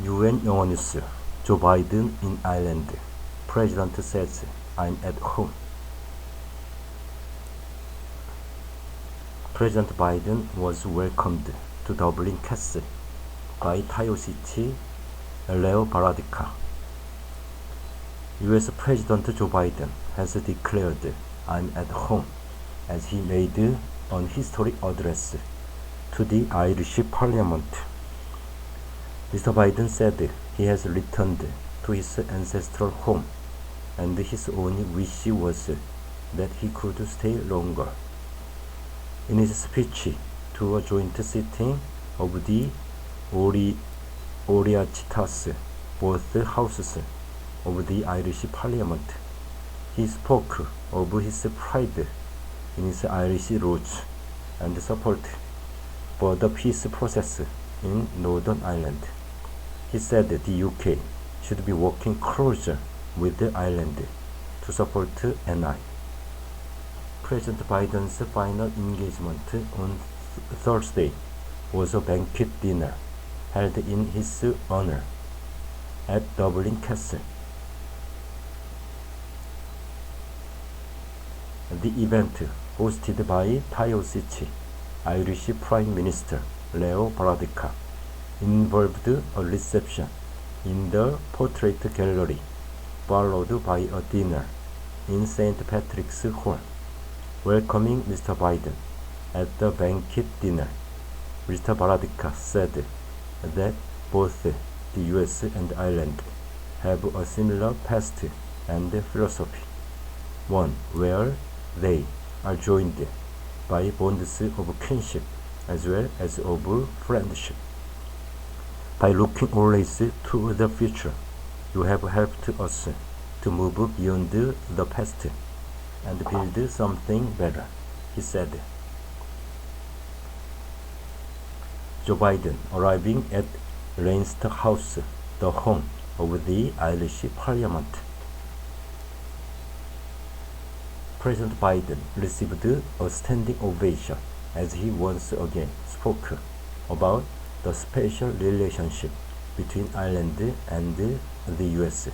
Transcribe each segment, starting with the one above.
UN 영어뉴스. Joe Biden in Ireland. President says, I'm at home. President Biden was welcomed to Dublin Castle by Taoiseach Leo Varadkar. US President Joe Biden has declared, I'm at home, as he made an historic address to the Irish Parliament. Mr. Biden said he has returned to his ancestral home, and his only wish was that he could stay longer. In his speech to a joint sitting of the Oireachtas, both houses of the Irish Parliament, he spoke of his pride in his Irish roots and support for the peace process in Northern Ireland. He said the UK should be working closer with Ireland to support NI. President Biden's final engagement on Thursday was a banquet dinner held in his honor at Dublin Castle. The event, hosted by Taoiseach Irish Prime Minister Leo Varadkar, involved a reception in the Portrait Gallery, followed by a dinner in St. Patrick's Hall. Welcoming Mr. Biden at the banquet dinner, Mr. Varadkar said that both the US and Ireland have a similar past and philosophy, one where they are joined by bonds of kinship as well as of friendship. By looking always to the future, you have helped us to move beyond the past and build something better, he said. Joe Biden arriving at Leinster House, the home of the Irish Parliament. President Biden received a standing ovation as he once again spoke about the special relationship between Ireland and the US.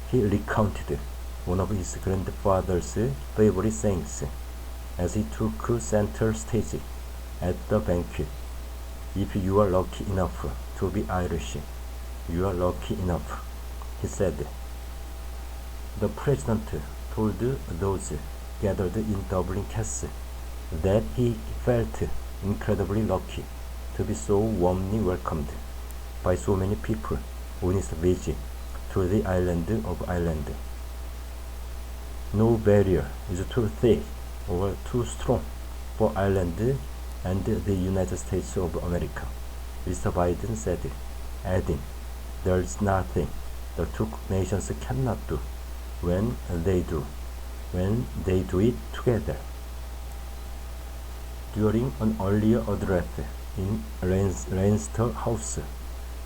He recounted one of his grandfather's favorite sayings as he took center stage at the banquet. If you are lucky enough to be Irish, you are lucky enough, he said. The president told those gathered in Dublin Castle that he felt incredibly lucky to be so warmly welcomed by so many people on his visit to the island of Ireland. No barrier is too thick or too strong for Ireland and the United States of America, Mr. Biden said, adding, there is nothing the two nations cannot do when they do it together. During an earlier address in Leinster House,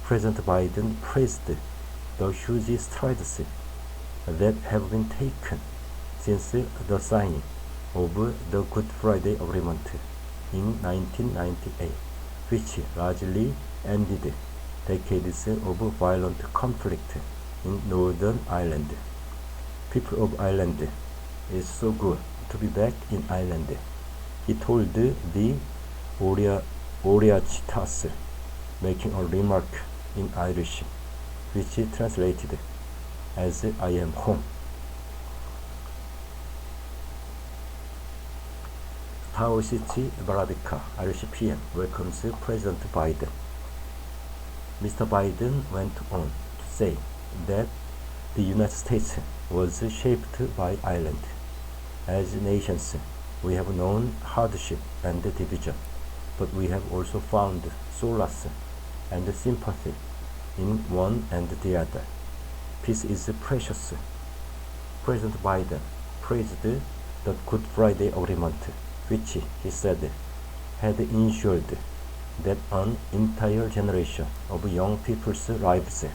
President Biden praised the huge strides that have been taken since the signing of the Good Friday Agreement in 1998, which largely ended decades of violent conflict in Northern Ireland. People of Ireland, it's so good to be back in Ireland, he told the Oireachtas, making a remark in Irish, which translated as I am home. Taoiseach Varadkar, Irish PM, welcomes President Biden. Mr. Biden went on to say that the United States was shaped by Ireland. As nations, we have known hardship and division, but we have also found solace and sympathy in one and the other. Peace is precious. President Biden praised the Good Friday Agreement, which he said had ensured that an entire generation of young people's lives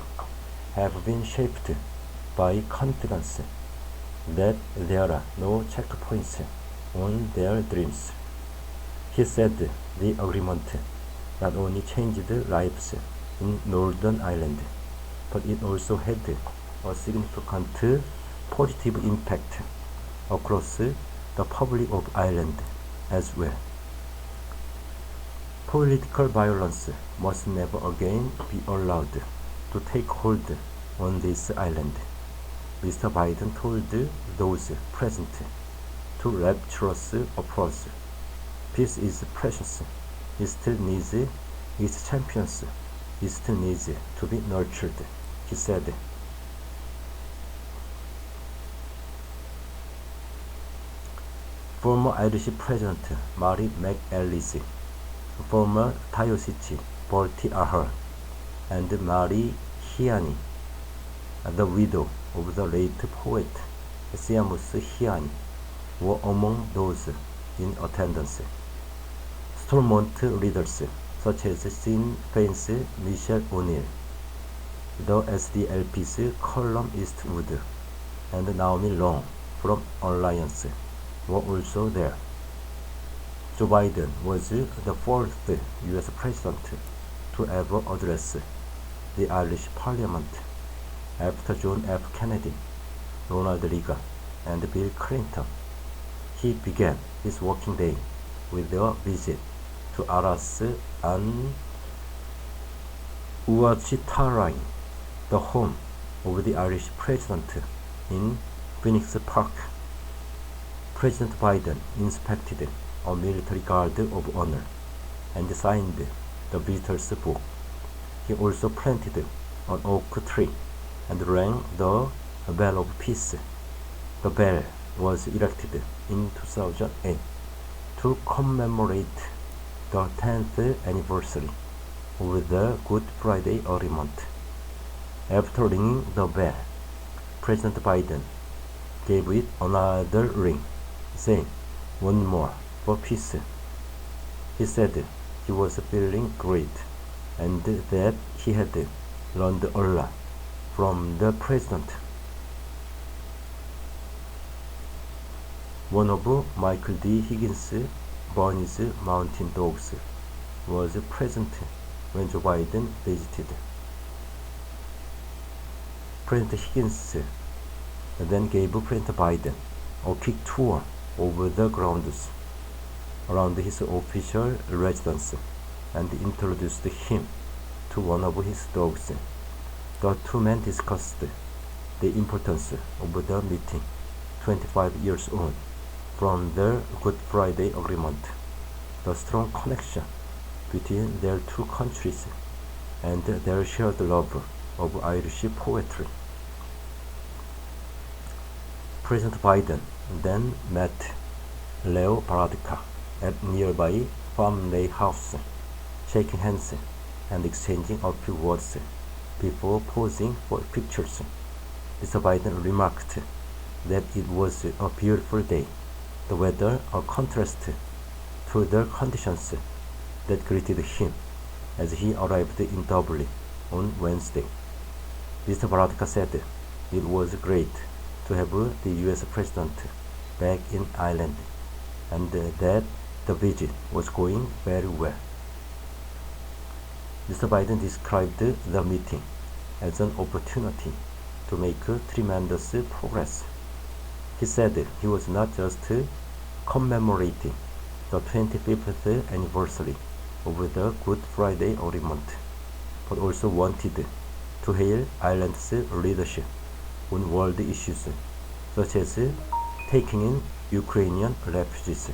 have been shaped by confidence that there are no checkpoints on their dreams. He said the agreement not only changed lives in Northern Ireland, but it also had a significant positive impact across the public of Ireland as well. Political violence must never again be allowed to take hold on this island, Mr. Biden told those present to rapturous applause. Peace is precious. It still needs its champions. It still needs to be nurtured, he said. Former Irish President Mary McAleese, former Taoiseach Bertie Ahern, and Mary Heaney, the widow of the late poet Seamus Heaney, were among those in attendance. Stormont leaders such as Sinn Féin's Michelle O'Neill, the SDLP's Callum Eastwood, and Naomi Long from Alliance were also there. Joe Biden was the fourth U.S. president to ever address the Irish Parliament after John F. Kennedy, Ronald Reagan, and Bill Clinton. He began his working day with a visit to Aras an Uachitarai, the home of the Irish president in Phoenix Park. President Biden inspected a military guard of honor and signed the visitor's book. He also planted an oak tree and rang the Bell of Peace. The bell was erected in 2008 to commemorate the 10th anniversary of the Good Friday agreement. After ringing the bell, President Biden gave it another ring, saying, "One more for peace." He said he was feeling great and that he had learned a lot from the president. One of Michael D. Higgins' Bernese Mountain Dogs was present when Joe Biden visited. President Higgins then gave President Biden a quick tour over the grounds around his official residence and introduced him to one of his dogs. The two men discussed the importance of the meeting 25 years on from the Good Friday Agreement, the strong connection between their two countries, and their shared love of Irish poetry. President Biden then met Leo Varadkar at nearby Farmley House, shaking hands and exchanging a few words before posing for pictures. Mr. Biden remarked that it was a beautiful day, the weather a contrast to the conditions that greeted him as he arrived in Dublin on Wednesday. Mr. Varadkar said it was great to have the U.S. President back in Ireland and that the visit was going very well. Mr. Biden described the meeting as an opportunity to make tremendous progress. He said he was not just commemorating the 25th anniversary of the Good Friday Agreement, but also wanted to hail Ireland's leadership on world issues such as taking in Ukrainian refugees.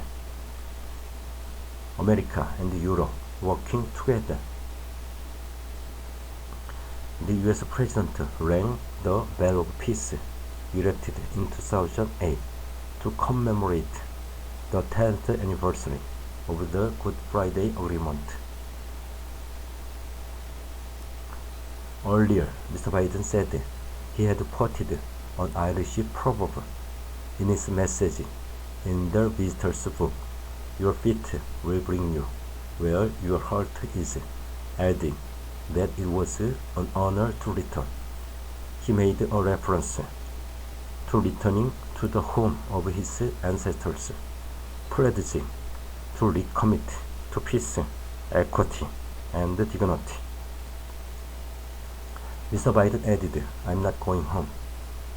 America and Europe working together. The U.S. President rang the Bell of Peace, erected in 2008 to commemorate the 10th anniversary of the Good Friday Agreement. Earlier, Mr. Biden said he had quoted an Irish proverb in his message in the visitor's book, "Your feet will bring you where your heart is," adding that it was an honor to return. He made a reference to returning to the home of his ancestors, pledging to recommit to peace, equity, and dignity. Mr. Biden added, I'm not going home.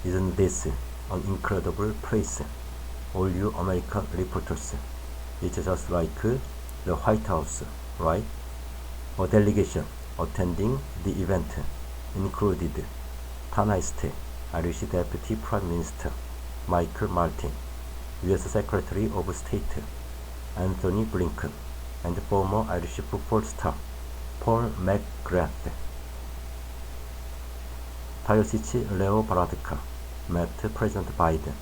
Isn't this an incredible place? All you American reporters. It's just like the White House, right? A delegation attending the event included Tanaiste, Irish Deputy Prime Minister Michael Martin, U.S. Secretary of State Anthony Blinken, and former Irish football star Paul McGrath. Taoiseach Leo Varadkar met President Biden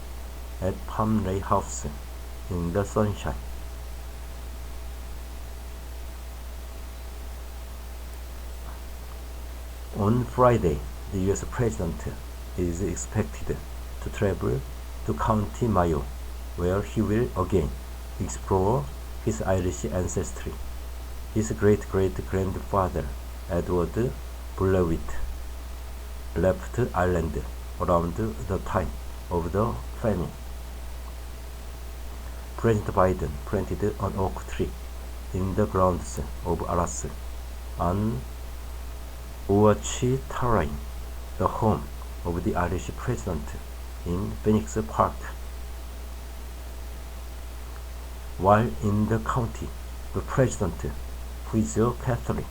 at Palm Ray House in the sunshine. On Friday, the U.S. President is expected to travel to County Mayo, where he will again explore his Irish ancestry. His great-great-grandfather, Edward Bullewitt, left Ireland around the time of the famine. President Biden planted an oak tree in the grounds of Arras on Ouachitaran, the home of the Irish president, in Phoenix Park. While in the county, the president, who is a Catholic,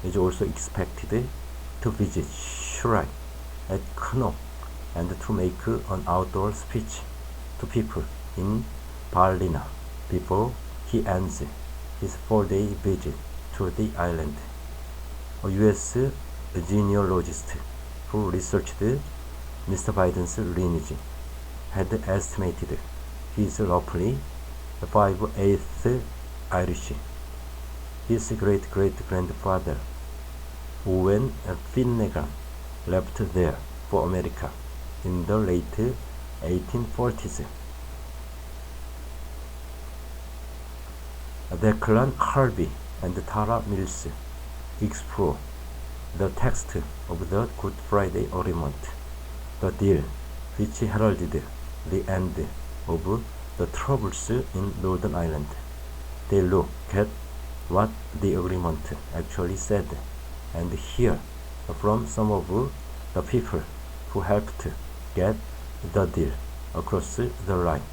is also expected to visit shrine at Knock and to make an outdoor speech to people in Ballina before he ends his 4-day visit to the island. A U.S. genealogist who researched Mr. Biden's lineage had estimated he is roughly 5/8 Irish. His great-great-grandfather, Owen Finnegan, left there for America in the late 1840s. Declan Harvey and Tara Mills explore the text of the Good Friday Agreement, the deal which heralded the end of the troubles in Northern Ireland. They look at what the agreement actually said and hear from some of the people who helped get the deal across the line.